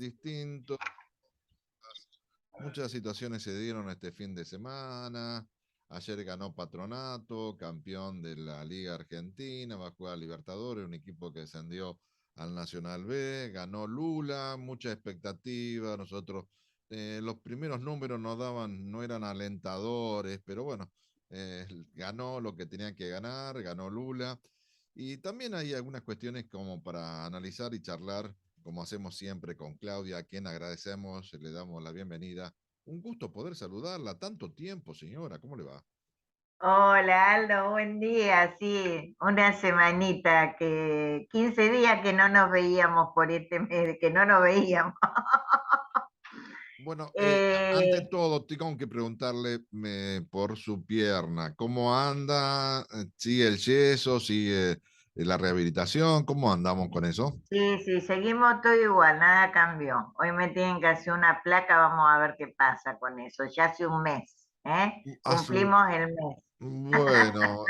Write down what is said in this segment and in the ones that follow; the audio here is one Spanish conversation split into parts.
distintos. Muchas situaciones se dieron este fin de semana. Ayer ganó Patronato, campeón de la Liga Argentina, va a jugar a Libertadores, un equipo que descendió al Nacional B, ganó Lula, mucha expectativa. Nosotros, los primeros números nos daban, no eran alentadores, pero bueno, ganó lo que tenía que ganar, ganó Lula. Y también hay algunas cuestiones como para analizar y charlar, como hacemos siempre con Claudia, a quien agradecemos, le damos la bienvenida. Un gusto poder saludarla. Tanto tiempo, señora. ¿Cómo le va? Hola Aldo, buen día. Sí, una semanita, 15 días que no nos veíamos por este mes, que no nos veíamos. Bueno, ante Eh, todo, tengo que preguntarle por su pierna. ¿Cómo anda? ¿Sigue el yeso? ¿Sigue la rehabilitación? ¿Cómo andamos con eso? sí, sí, seguimos todo igual, nada cambió. Hoy me tienen que hacer una placa, vamos a ver qué pasa con eso. Ya hace un mes, ¿eh? Hace Cumplimos el mes. Bueno,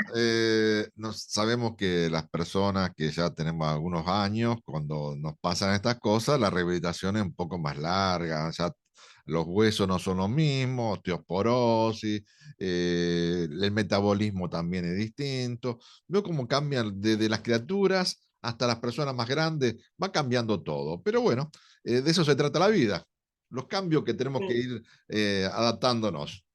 sabemos que las personas que ya tenemos algunos años, cuando nos pasan estas cosas, la rehabilitación es un poco más larga, ya los huesos no son los mismos, osteoporosis, el metabolismo también es distinto. Veo cómo cambian desde las criaturas hasta las personas más grandes, va cambiando todo. Pero bueno, de eso se trata la vida, los cambios que tenemos que Sí. ir adaptándonos.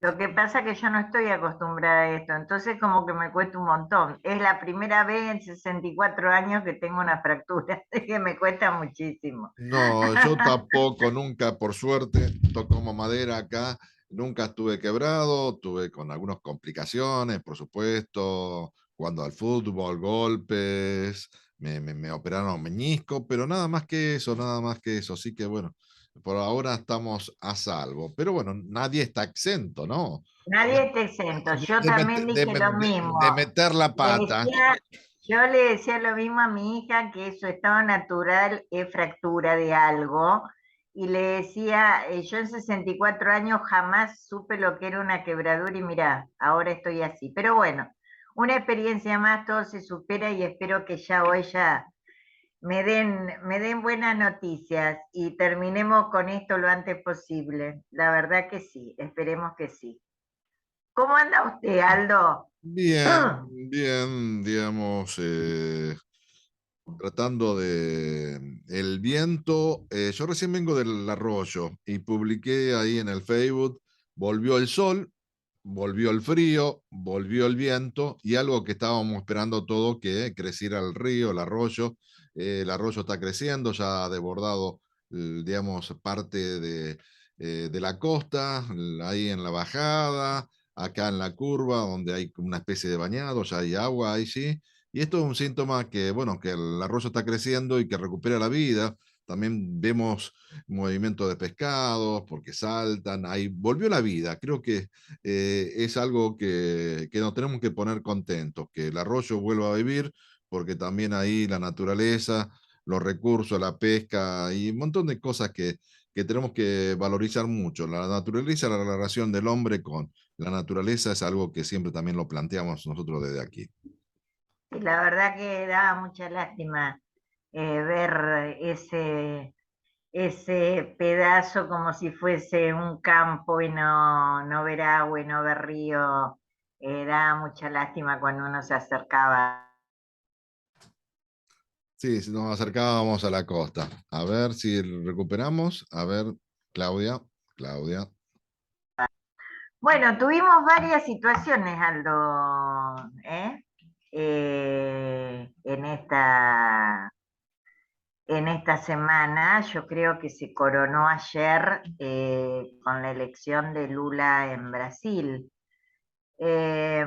Lo que pasa es que yo no estoy acostumbrada a esto, entonces como que me cuesta un montón. Es la primera vez en 64 años que tengo una fractura, así que me cuesta muchísimo. No, yo tampoco, nunca, por suerte, toco madera acá, nunca estuve quebrado, tuve con algunas complicaciones, por supuesto, jugando al fútbol, golpes, me operaron meñisco, pero nada más que eso, nada más que eso. Así que bueno, por ahora estamos a salvo. Pero bueno, nadie está exento, ¿no? Nadie está exento. Yo De también dije lo mismo. de meter la Le pata. decía, yo le decía lo mismo a mi hija, que su estado natural es fractura de algo, y le decía, yo en 64 años jamás supe lo que era una quebradura y mirá, ahora estoy así. Pero bueno, una experiencia más, todo se supera y espero que ya hoy ya me den buenas noticias y terminemos con esto lo antes posible. La verdad que sí, esperemos que sí. ¿Cómo anda usted, Aldo? Bien, bien, digamos, tratando de el viento. Yo recién vengo del arroyo y publiqué ahí en el Facebook, volvió el sol, volvió el frío, volvió el viento y algo que estábamos esperando todo, que creciera el río, el arroyo. El arroyo está creciendo, ya ha desbordado, digamos, parte de la costa, ahí en la bajada, acá en la curva, donde hay una especie de bañado, ya hay agua ahí sí, y esto es un síntoma que, bueno, que el arroyo está creciendo y que recupera la vida. También vemos movimiento de pescados porque saltan, ahí volvió la vida. Creo que es algo que nos tenemos que poner contentos, que el arroyo vuelva a vivir, porque también ahí la naturaleza, los recursos, la pesca y un montón de cosas que tenemos que valorizar mucho. La naturaleza, la relación del hombre con la naturaleza es algo que siempre también lo planteamos nosotros desde aquí. Y la verdad que daba mucha lástima ver ese pedazo como si fuese un campo y no ver agua y no ver río. Daba mucha lástima cuando uno se acercaba. Sí, si nos acercábamos a la costa. A ver si recuperamos. A ver, Claudia, Claudia. Bueno, tuvimos varias situaciones, Aldo, en esta semana. Yo creo que se coronó ayer con la elección de Lula en Brasil. Eh,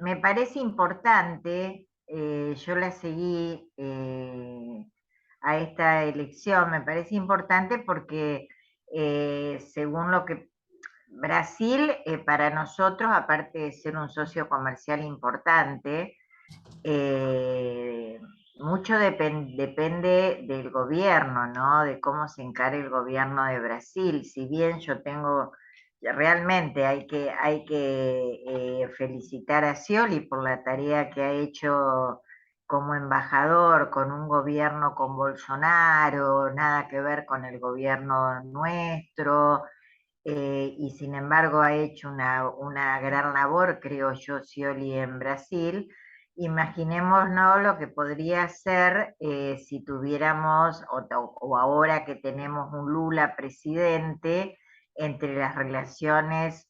Me parece importante, yo la seguí a esta elección, me parece importante porque según lo que Brasil, para nosotros, aparte de ser un socio comercial importante, eh, mucho depende del gobierno, ¿no? De cómo se encare el gobierno de Brasil. Si bien yo tengo, realmente hay que felicitar a Scioli por la tarea que ha hecho como embajador con un gobierno con Bolsonaro, nada que ver con el gobierno nuestro, y sin embargo ha hecho una gran labor, creo yo, Scioli en Brasil. Imaginémonos lo que podría ser si tuviéramos, o ahora que tenemos un Lula presidente, entre las relaciones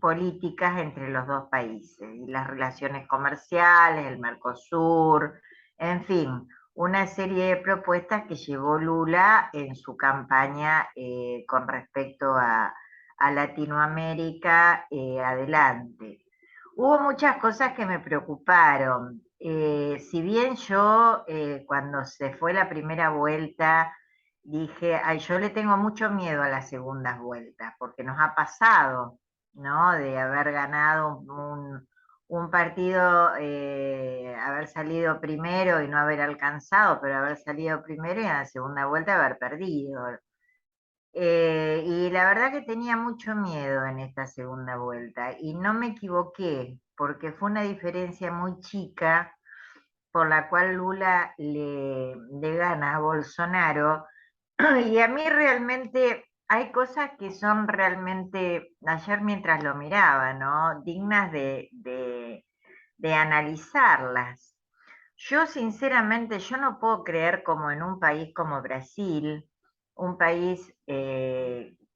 políticas entre los dos países, y las relaciones comerciales, el Mercosur, en fin, una serie de propuestas que llevó Lula en su campaña con respecto a Latinoamérica adelante. Hubo muchas cosas que me preocuparon. Si bien yo cuando se fue la primera vuelta dije, ay, yo le tengo mucho miedo a las segundas vueltas, porque nos ha pasado, ¿no? De haber ganado un partido, haber salido primero y no haber alcanzado, pero haber salido primero y en la segunda vuelta haber perdido. Y la verdad que tenía mucho miedo en esta segunda vuelta y no me equivoqué porque fue una diferencia muy chica por la cual Lula le gana a Bolsonaro. Y a mí realmente hay cosas que son realmente, ayer mientras lo miraba, ¿no? Dignas de analizarlas. Yo sinceramente, yo no puedo creer como en un país como Brasil, un país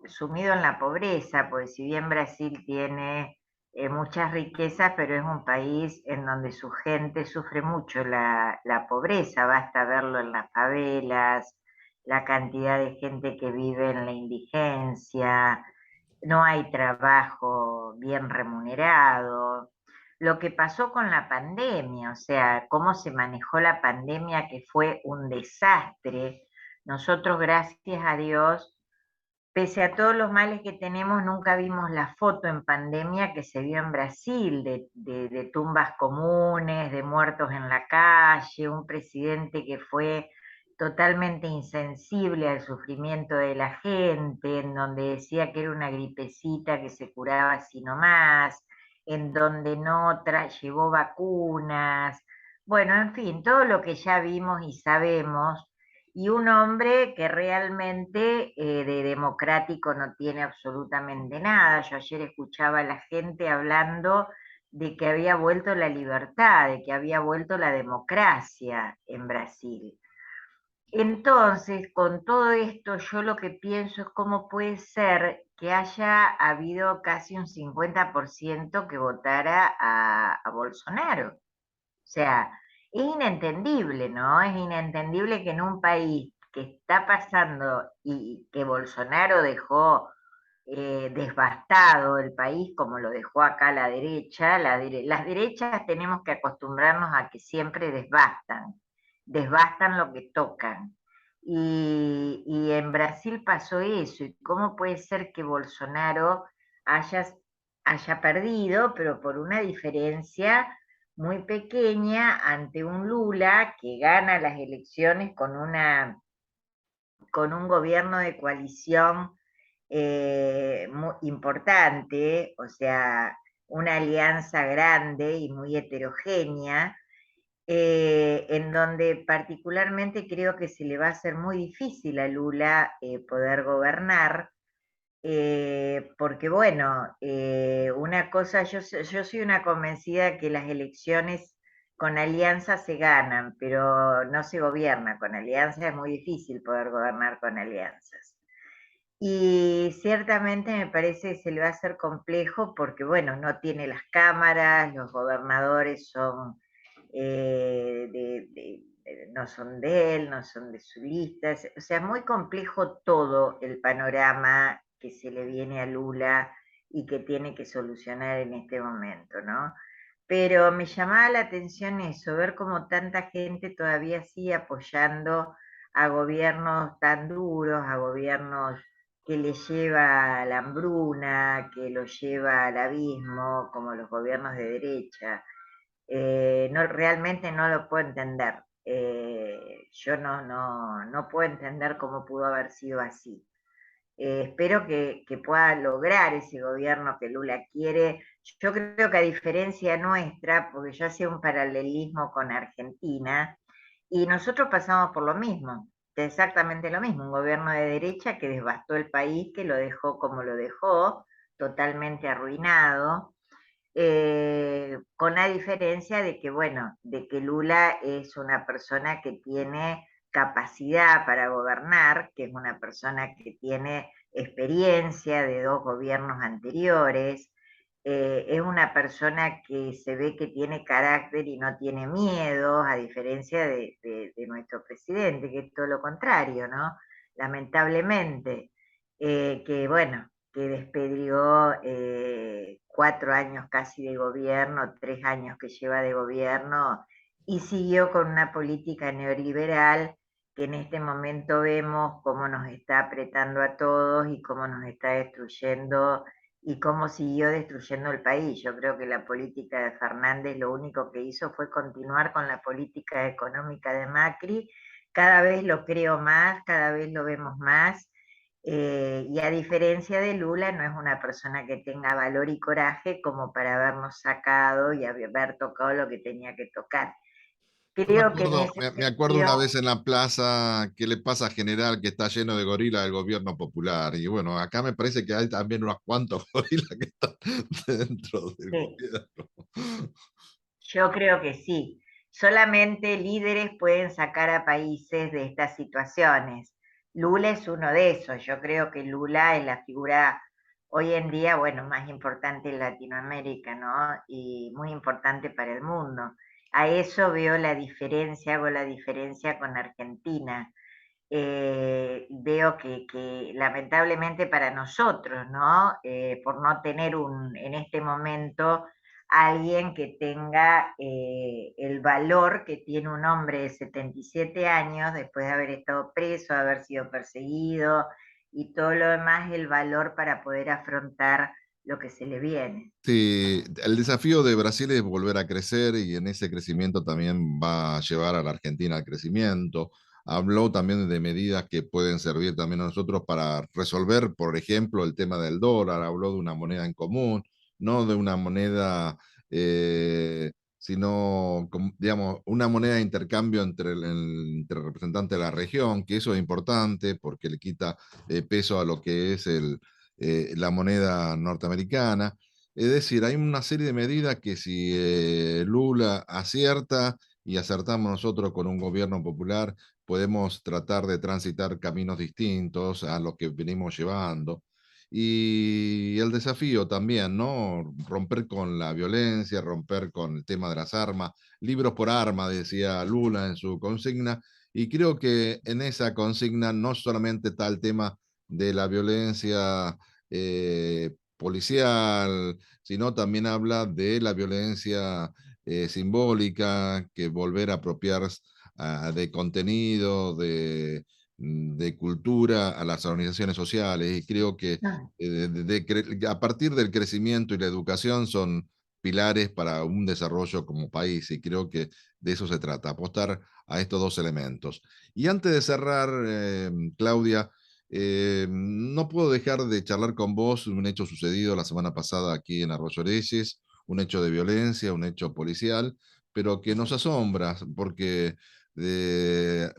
sumido en la pobreza, porque si bien Brasil tiene muchas riquezas, pero es un país en donde su gente sufre mucho la pobreza, basta verlo en las favelas, la cantidad de gente que vive en la indigencia, no hay trabajo bien remunerado. Lo que pasó con la pandemia, o sea, cómo se manejó la pandemia, que fue un desastre. Nosotros, gracias a Dios, pese a todos los males que tenemos, nunca vimos la foto en pandemia que se vio en Brasil, de tumbas comunes, de muertos en la calle, un presidente que fue totalmente insensible al sufrimiento de la gente, en donde decía que era una gripecita que se curaba así nomás, en donde no llevó vacunas, bueno, en fin, todo lo que ya vimos y sabemos, y un hombre que realmente de democrático no tiene absolutamente nada. Yo ayer escuchaba a la gente hablando de que había vuelto la libertad, de que había vuelto la democracia en Brasil. Entonces, con todo esto, yo lo que pienso es cómo puede ser que haya habido casi un 50% que votara a Bolsonaro. O sea, es inentendible, ¿no? Es inentendible que en un país que está pasando y que Bolsonaro dejó devastado el país, como lo dejó acá la derecha, las derechas tenemos que acostumbrarnos a que siempre devastan lo que tocan. Y en Brasil pasó eso. ¿Y cómo puede ser que Bolsonaro haya, haya perdido, pero por una diferencia muy pequeña ante un Lula que gana las elecciones con un gobierno de coalición muy importante, o sea, una alianza grande y muy heterogénea, en donde particularmente creo que se le va a hacer muy difícil a Lula poder gobernar, porque bueno, una cosa, yo soy una convencida que las elecciones con alianzas se ganan, pero no se gobierna con alianzas, es muy difícil poder gobernar con alianzas. Y ciertamente me parece que se le va a hacer complejo porque, bueno, no tiene las cámaras, los gobernadores son no son de él, no son de su lista, o sea, muy complejo todo el panorama que se le viene a Lula y que tiene que solucionar en este momento, ¿no? Pero me llamaba la atención eso, ver cómo tanta gente todavía sigue apoyando a gobiernos tan duros, a gobiernos que le lleva a la hambruna, que lo lleva al abismo, como los gobiernos de derecha. No, realmente no lo puedo entender. Yo no puedo entender cómo pudo haber sido así. espero que pueda lograr ese gobierno que Lula quiere. Yo creo que a diferencia nuestra, porque yo hacía un paralelismo con Argentina, y nosotros pasamos por lo mismo, exactamente lo mismo, un gobierno de derecha que devastó el país, que lo dejó como lo dejó, totalmente arruinado, con la diferencia de que, bueno, de que Lula es una persona que tiene capacidad para gobernar, que es una persona que tiene experiencia de 2 gobiernos anteriores, es una persona que se ve que tiene carácter y no tiene miedo, a diferencia de nuestro presidente, que es todo lo contrario, ¿no? Lamentablemente, que bueno, que despedrió 4 años casi de gobierno, 3 años que lleva de gobierno, y siguió con una política neoliberal que en este momento vemos cómo nos está apretando a todos y cómo nos está destruyendo y cómo siguió destruyendo el país. Yo creo que la política de Fernández lo único que hizo fue continuar con la política económica de Macri. Cada vez lo creo más, cada vez lo vemos más. Y a diferencia de Lula, no es una persona que tenga valor y coraje como para habernos sacado y haber tocado lo que tenía que tocar. Yo me Creo que en acuerdo, ese me acuerdo una sentido, vez en la plaza, ¿qué le pasa a General que está lleno de gorilas del gobierno popular? Y bueno, acá me parece que hay también unos cuantos gorilas que están dentro del sí, gobierno. yo creo que sí. Solamente líderes pueden sacar a países de estas situaciones. Lula es uno de esos. Yo creo que Lula es la figura hoy en día, bueno, más importante en Latinoamérica, ¿no? Y muy importante para el mundo. A eso veo la diferencia, hago la diferencia con Argentina. Veo que lamentablemente para nosotros, ¿no? Por no tener en este momento alguien que tenga el valor que tiene un hombre de 77 años después de haber estado preso, haber sido perseguido y todo lo demás, el valor para poder afrontar lo que se le viene. Sí, el desafío de Brasil es volver a crecer y en ese crecimiento también va a llevar a la Argentina al crecimiento. Habló también de medidas que pueden servir también a nosotros para resolver, por ejemplo, el tema del dólar. Habló de una moneda en común, no de una moneda, sino, digamos, una moneda de intercambio entre representantes de la región, que eso es importante porque le quita peso a lo que es la moneda norteamericana. Es decir, hay una serie de medidas que si Lula acierta y acertamos nosotros con un gobierno popular, podemos tratar de transitar caminos distintos a los que venimos llevando. Y el desafío también, ¿no? Romper con la violencia, romper con el tema de las armas, libros por arma, decía Lula en su consigna, y creo que en esa consigna no solamente está el tema de la violencia policial, sino también habla de la violencia simbólica, que volver a apropiar de contenido, de cultura a las organizaciones sociales. Y creo que Ah, a partir del crecimiento y la educación son pilares para un desarrollo como país. Y creo que de eso se trata, apostar a estos dos elementos. Y antes de cerrar, Claudia, no puedo dejar de charlar con vos un hecho sucedido la semana pasada aquí en Arroyo Reyes, un hecho de violencia, un hecho policial, pero que nos asombra porque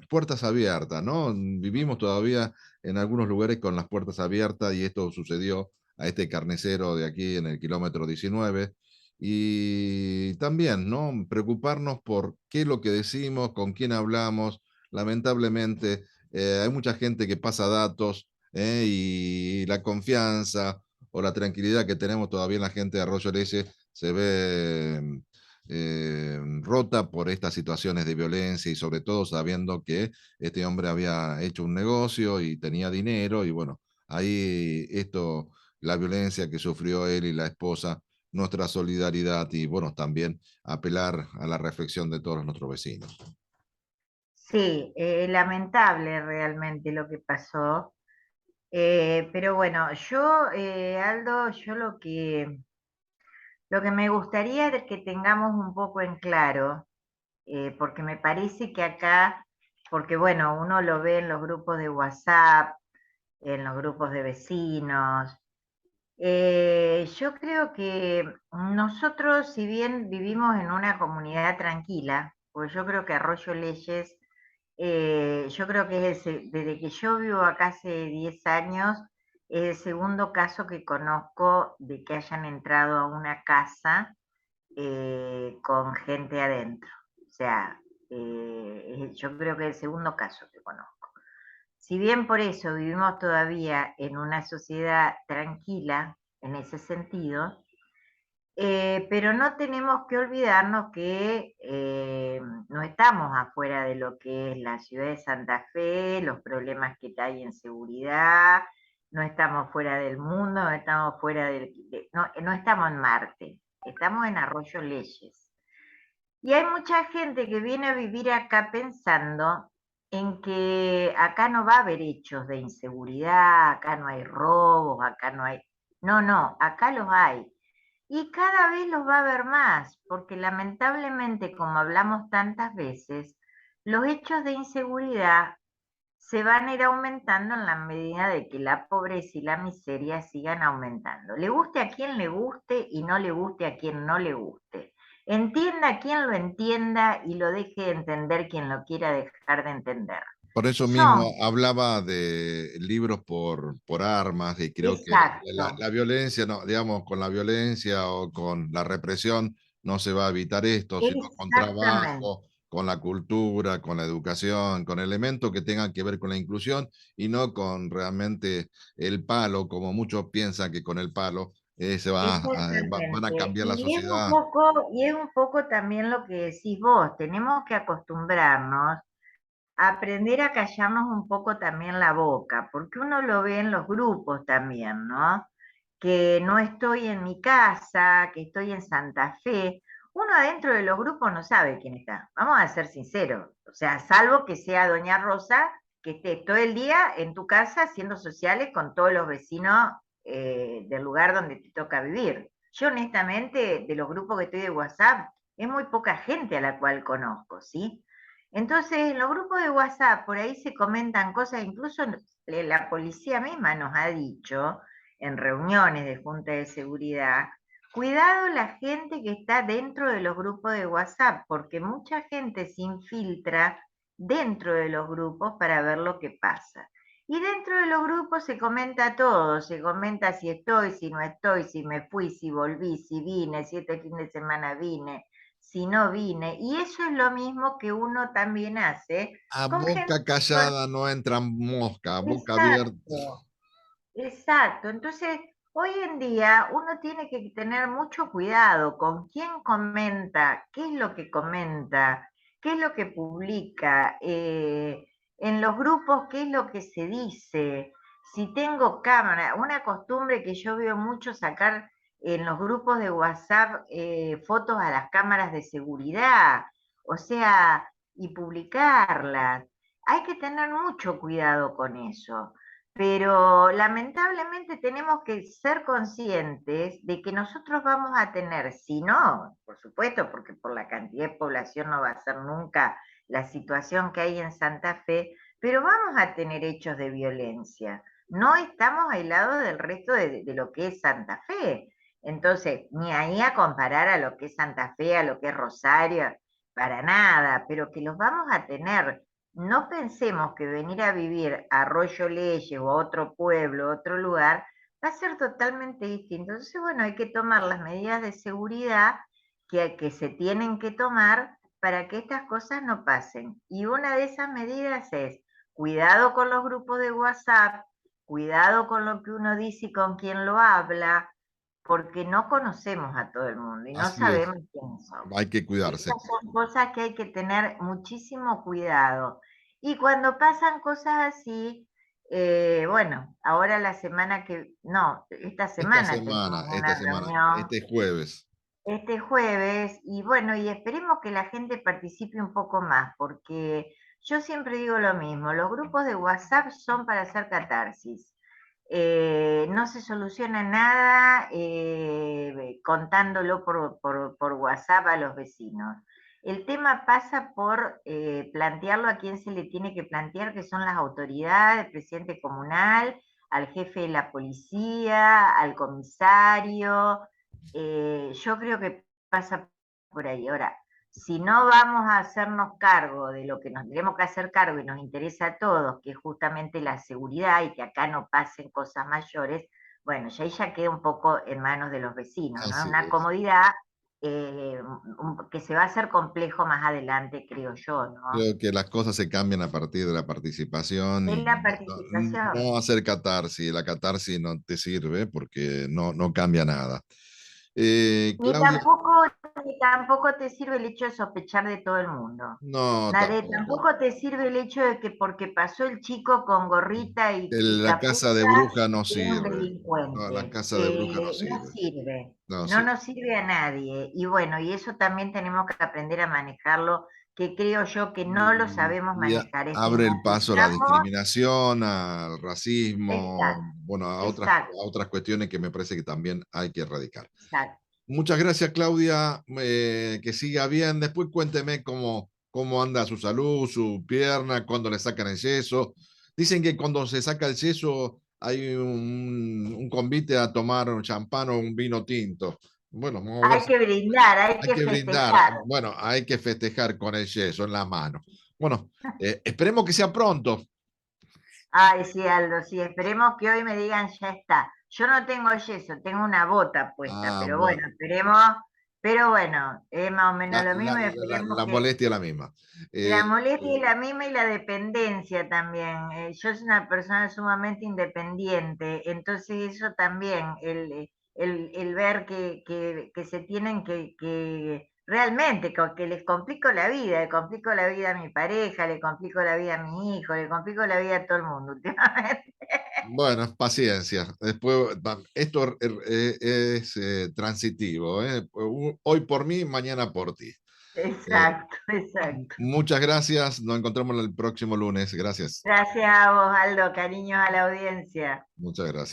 puertas abiertas, ¿no? Vivimos todavía en algunos lugares con las puertas abiertas y esto sucedió a este carnicero de aquí en el kilómetro 19. Y también, ¿no? Preocuparnos por qué es lo que decimos, con quién hablamos. Lamentablemente, hay mucha gente que pasa datos y la confianza o la tranquilidad que tenemos todavía en la gente de Arroyo Leyes se ve rota por estas situaciones de violencia y sobre todo sabiendo que este hombre había hecho un negocio y tenía dinero y bueno, ahí esto, la violencia que sufrió él y la esposa, nuestra solidaridad y bueno, también apelar a la reflexión de todos nuestros vecinos. sí, lamentable realmente lo que pasó. Pero bueno, yo, Aldo, yo lo que me gustaría es que tengamos un poco en claro, porque me parece que acá, porque bueno, uno lo ve en los grupos de WhatsApp, en los grupos de vecinos. Yo creo que nosotros, si bien vivimos en una comunidad tranquila, pues yo creo que Arroyo Leyes, yo creo que desde que yo vivo acá hace 10 años, es el segundo caso que conozco de que hayan entrado a una casa con gente adentro. O sea, yo creo que es el segundo caso que conozco. Si bien por eso vivimos todavía en una sociedad tranquila en ese sentido, pero no tenemos que olvidarnos que no estamos afuera de lo que es la ciudad de Santa Fe, los problemas que hay en seguridad, no estamos fuera del mundo, no estamos fuera no estamos en Marte, estamos en Arroyo Leyes. Y hay mucha gente que viene a vivir acá pensando en que acá no va a haber hechos de inseguridad, acá no hay robos, acá no hay... No, no, acá los hay. Y cada vez los va a haber más, porque lamentablemente, como hablamos tantas veces, los hechos de inseguridad se van a ir aumentando en la medida de que la pobreza y la miseria sigan aumentando. Le guste a quien le guste y no le guste a quien no le guste. Entienda a quien lo entienda y lo deje de entender quien lo quiera dejar de entender. Por eso mismo Son, hablaba de libros por armas y creo que exacto, la violencia, no, digamos, con la violencia o con la represión no se va a evitar esto, sino con exactamente. trabajo, con la cultura, con la educación, con elementos que tengan que ver con la inclusión y no con realmente el palo, como muchos piensan que con el palo van a Exactamente. cambiar la sociedad. Y es un poco también lo que decís vos, tenemos que acostumbrarnos a aprender a callarnos un poco también la boca, porque uno lo ve en los grupos también, ¿no? Que no estoy en mi casa, que estoy en Santa Fe. Uno adentro de los grupos no sabe quién está, vamos a ser sinceros, o sea, salvo que sea Doña Rosa, que esté todo el día en tu casa haciendo sociales con todos los vecinos del lugar donde te toca vivir. Yo honestamente, de los grupos que estoy de WhatsApp, es muy poca gente a la cual conozco, ¿sí? Entonces, en los grupos de WhatsApp, por ahí se comentan cosas, incluso la policía misma nos ha dicho en reuniones de junta de seguridad, cuidado la gente que está dentro de los grupos de WhatsApp, porque mucha gente se infiltra dentro de los grupos para ver lo que pasa. Y dentro de los grupos se comenta todo, se comenta si estoy, si no estoy, si me fui, si volví, si vine, si este fin de semana vine, si no vine. Y eso es lo mismo que uno también hace A con gente. boca callada no entran mosca, a boca abierta. Exacto, exacto. Entonces, hoy en día uno tiene que tener mucho cuidado con quién comenta, qué es lo que comenta, qué es lo que publica, en los grupos, qué es lo que se dice, si tengo cámara. Una costumbre que yo veo mucho sacar en los grupos de WhatsApp fotos a las cámaras de seguridad, o sea, y publicarlas. Hay que tener mucho cuidado con eso. Pero lamentablemente tenemos que ser conscientes de que nosotros vamos a tener, si no, por supuesto, porque por la cantidad de población no va a ser nunca la situación que hay en Santa Fe, pero vamos a tener hechos de violencia. No estamos aislados del resto de lo que es Santa Fe. Entonces, ni ahí a comparar a lo que es Santa Fe, a lo que es Rosario, para nada, pero que los vamos a tener. No pensemos que venir a vivir a Arroyo Leyes o a otro pueblo, otro lugar, va a ser totalmente distinto. Entonces, bueno, hay que tomar las medidas de seguridad que se tienen que tomar para que estas cosas no pasen. Y una de esas medidas es cuidado con los grupos de WhatsApp, cuidado con lo que uno dice y con quién lo habla, porque no conocemos a todo el mundo y no Así es, sabemos quiénes son. hay que Y cuidarse. esas son cosas que hay que tener muchísimo cuidado. Y cuando pasan cosas así, bueno, ahora la semana que, no, esta semana tenemos Esta una semana, reunión, este jueves. este jueves, y bueno, y esperemos que la gente participe un poco más, porque yo siempre digo lo mismo, los grupos de WhatsApp son para hacer catarsis. No se soluciona nada contándolo por WhatsApp a los vecinos. El tema pasa por plantearlo a quien se le tiene que plantear, que son las autoridades, el presidente comunal, al jefe de la policía, al comisario. Yo creo que pasa por ahí. Ahora, si no vamos a hacernos cargo de lo que nos tenemos que hacer cargo y nos interesa a todos, que es justamente la seguridad y que acá no pasen cosas mayores, bueno, ya ahí ya queda un poco en manos de los vecinos, ¿no? Así Una es. comodidad que se va a hacer complejo más adelante, creo yo, ¿no? Creo que las cosas se cambian a partir de la participación Es y la no participación. hacer catarsis. La catarsis no te sirve porque no cambia nada. Ni Claudia, tampoco, ni tampoco te sirve el hecho de sospechar de todo el mundo. no, Nadie, tampoco. tampoco te sirve el hecho de que porque pasó el chico con gorrita y La capucha, casa de bruja no es un sirve. No, la delincuente. casa de bruja no No sirve. sirve, No no sirve. nos sirve a nadie. Y bueno, y eso también tenemos que aprender a manejarlo, que creo yo que no lo sabemos manejar. Es Abre el paso a la necesitamos, discriminación, al racismo, exacto, bueno, exacto, a otras cuestiones que me parece que también hay que erradicar. exacto. Muchas gracias, Claudia. Que siga bien. Después cuénteme cómo anda su salud, su pierna, cuando le sacan el yeso. Dicen que cuando se saca el yeso hay un convite a tomar un champán o un vino tinto. Bueno, vamos a ver Hay si que brindar, hay hay que que brindar. festejar. Bueno, hay que festejar con el yeso en la mano. Bueno, esperemos que sea pronto. Ay, sí, Aldo, sí, esperemos que hoy me digan ya está. Yo no tengo yeso, tengo una bota puesta, Ah, pero bueno, bueno. esperemos, pero bueno, es más o menos La, lo la, mismo y la, esperemos la que molestia es la misma. la Eh, molestia es la misma y la dependencia también. Yo soy una persona sumamente independiente, entonces eso también, el ver que se tienen que realmente, que les complico la vida, le complico la vida a mi pareja, le complico la vida a mi hijo, le complico la vida a todo el mundo últimamente. Bueno, paciencia. Después, esto es transitivo. Hoy por mí, mañana por ti. Eh, Exacto, exacto. Muchas gracias. Nos encontramos el próximo lunes. Gracias. Gracias a vos, Aldo, cariños a la audiencia. Muchas gracias.